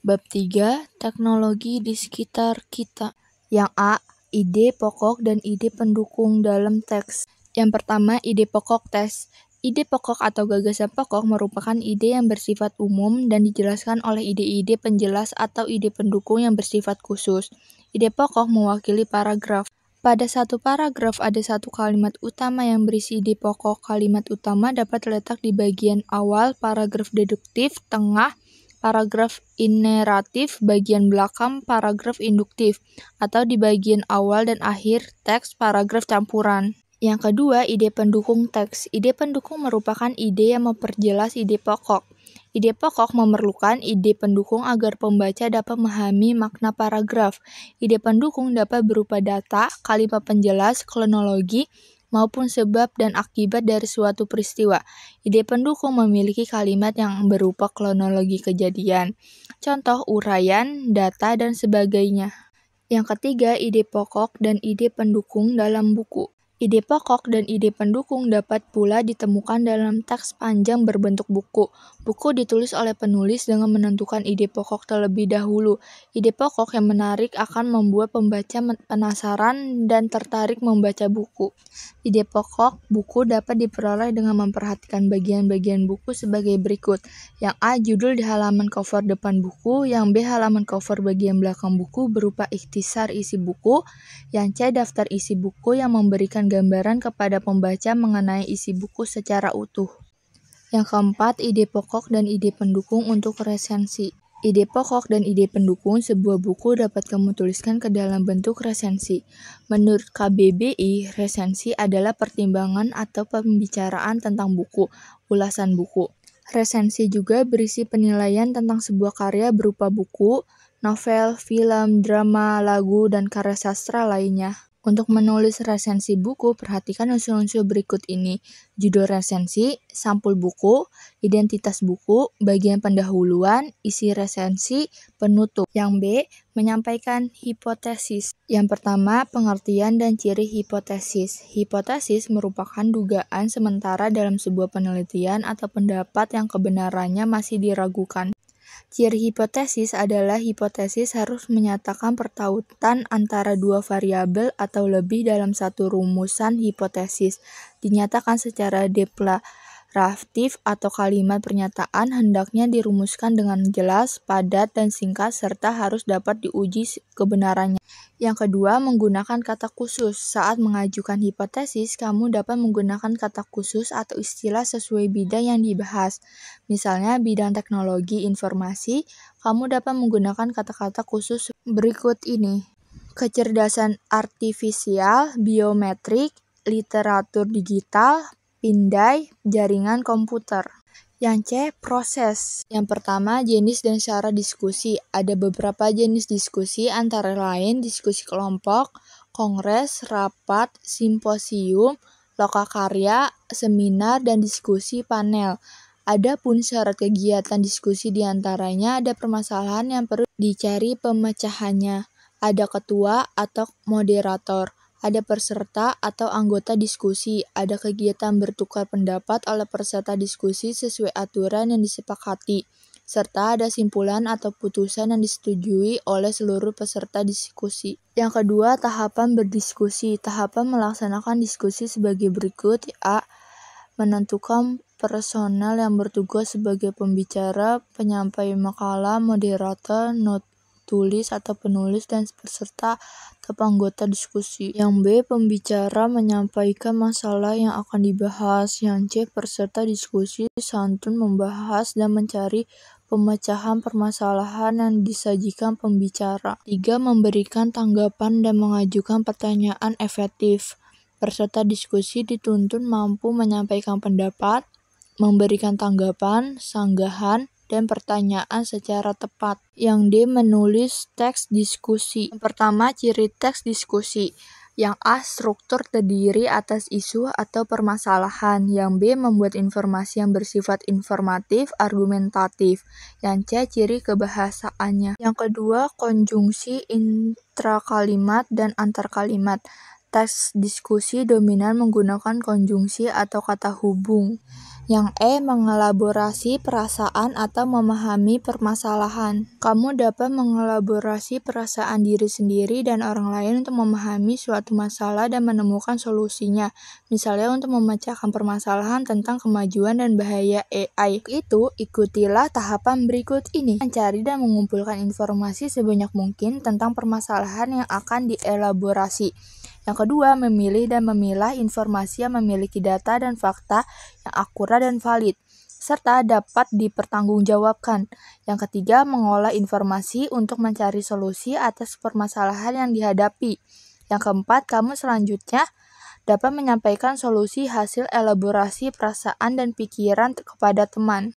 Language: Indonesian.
Bab 3, teknologi di sekitar kita. Yang A, ide pokok dan ide pendukung dalam teks. Yang pertama, ide pokok teks. Ide pokok atau gagasan pokok merupakan ide yang bersifat umum dan dijelaskan oleh ide-ide penjelas atau ide pendukung yang bersifat khusus. Ide pokok mewakili paragraf. Pada satu paragraf ada satu kalimat utama yang berisi ide pokok. Kalimat utama dapat terletak di bagian awal, paragraf deduktif, tengah, paragraf ineratif, bagian belakang, paragraf induktif, atau di bagian awal dan akhir teks, paragraf campuran. Yang kedua, ide pendukung teks. Ide pendukung merupakan ide yang memperjelas ide pokok. Ide pokok memerlukan ide pendukung agar pembaca dapat memahami makna paragraf. Ide pendukung dapat berupa data, kalimat penjelas, kronologi, maupun sebab dan akibat dari suatu peristiwa. Ide pendukung memiliki kalimat yang berupa kronologi kejadian, contoh uraian, data, dan sebagainya. Yang ketiga, ide pokok dan ide pendukung dalam buku. Ide pokok dan ide pendukung dapat pula ditemukan dalam teks panjang berbentuk buku. Buku ditulis oleh penulis dengan menentukan ide pokok terlebih dahulu. Ide pokok yang menarik akan membuat pembaca penasaran dan tertarik membaca buku. Ide pokok buku dapat diperoleh dengan memperhatikan bagian-bagian buku sebagai berikut. Yang A, judul di halaman cover depan buku. Yang B, halaman cover bagian belakang buku berupa ikhtisar isi buku. Yang C, daftar isi buku yang memberikan gambaran kepada pembaca mengenai isi buku secara utuh. Yang keempat, ide pokok dan ide pendukung untuk resensi. Ide pokok dan ide pendukung sebuah buku dapat kamu tuliskan ke dalam bentuk resensi. Menurut KBBI, resensi adalah pertimbangan atau pembicaraan tentang buku, ulasan buku. Resensi juga berisi penilaian tentang sebuah karya berupa buku, novel, film, drama, lagu, dan karya sastra lainnya. Untuk menulis resensi buku, perhatikan unsur-unsur berikut ini: judul resensi, sampul buku, identitas buku, bagian pendahuluan, isi resensi, penutup. Yang B, menyampaikan hipotesis. Yang pertama, pengertian dan ciri hipotesis. Hipotesis merupakan dugaan sementara dalam sebuah penelitian atau pendapat yang kebenarannya masih diragukan. Ciri hipotesis adalah hipotesis harus menyatakan pertautan antara dua variabel atau lebih dalam satu rumusan hipotesis. Dinyatakan secara deklaratif atau kalimat pernyataan hendaknya dirumuskan dengan jelas, padat, dan singkat serta harus dapat diuji kebenarannya. Yang kedua, menggunakan kata khusus. Saat mengajukan hipotesis, kamu dapat menggunakan kata khusus atau istilah sesuai bidang yang dibahas. Misalnya, bidang teknologi informasi, kamu dapat menggunakan kata-kata khusus berikut ini: kecerdasan artifisial, biometrik, literatur digital, pindai, jaringan komputer. Yang C, proses. Yang pertama, jenis dan cara diskusi. Ada beberapa jenis diskusi, antara lain diskusi kelompok, kongres, rapat, simposium, lokakarya, seminar, dan diskusi panel. Adapun syarat kegiatan diskusi diantaranya ada permasalahan yang perlu dicari pemecahannya, ada ketua atau moderator, ada peserta atau anggota diskusi, ada kegiatan bertukar pendapat oleh peserta diskusi sesuai aturan yang disepakati, serta ada simpulan atau putusan yang disetujui oleh seluruh peserta diskusi. Yang kedua, tahapan berdiskusi. Tahapan melaksanakan diskusi sebagai berikut: A, menentukan personel yang bertugas sebagai pembicara, penyampai makalah, moderator, tulis atau penulis, dan peserta atau anggota diskusi. Yang B, pembicara menyampaikan masalah yang akan dibahas. Yang C, peserta diskusi santun membahas dan mencari pemecahan permasalahan yang disajikan pembicara. 3, memberikan tanggapan dan mengajukan pertanyaan efektif. Peserta diskusi dituntut mampu menyampaikan pendapat, memberikan tanggapan, sanggahan, dan pertanyaan secara tepat. Yang D, menulis teks diskusi. Yang pertama, ciri teks diskusi. Yang A, struktur terdiri atas isu atau permasalahan. Yang B, membuat informasi yang bersifat informatif, argumentatif. Yang C, ciri kebahasaannya. Yang kedua, konjungsi intrakalimat dan antarkalimat. Teks diskusi dominan menggunakan konjungsi atau kata hubung. Yang E, mengelaborasi perasaan atau memahami permasalahan. Kamu dapat mengelaborasi perasaan diri sendiri dan orang lain untuk memahami suatu masalah dan menemukan solusinya. Misalnya untuk memecahkan permasalahan tentang kemajuan dan bahaya AI. Itu, ikutilah tahapan berikut ini. Mencari dan mengumpulkan informasi sebanyak mungkin tentang permasalahan yang akan dielaborasi. Yang kedua, memilih dan memilah informasi yang memiliki data dan fakta yang akurat dan valid, serta dapat dipertanggungjawabkan. Yang ketiga, mengolah informasi untuk mencari solusi atas permasalahan yang dihadapi. Yang keempat, kamu selanjutnya dapat menyampaikan solusi hasil elaborasi perasaan dan pikiran kepada teman.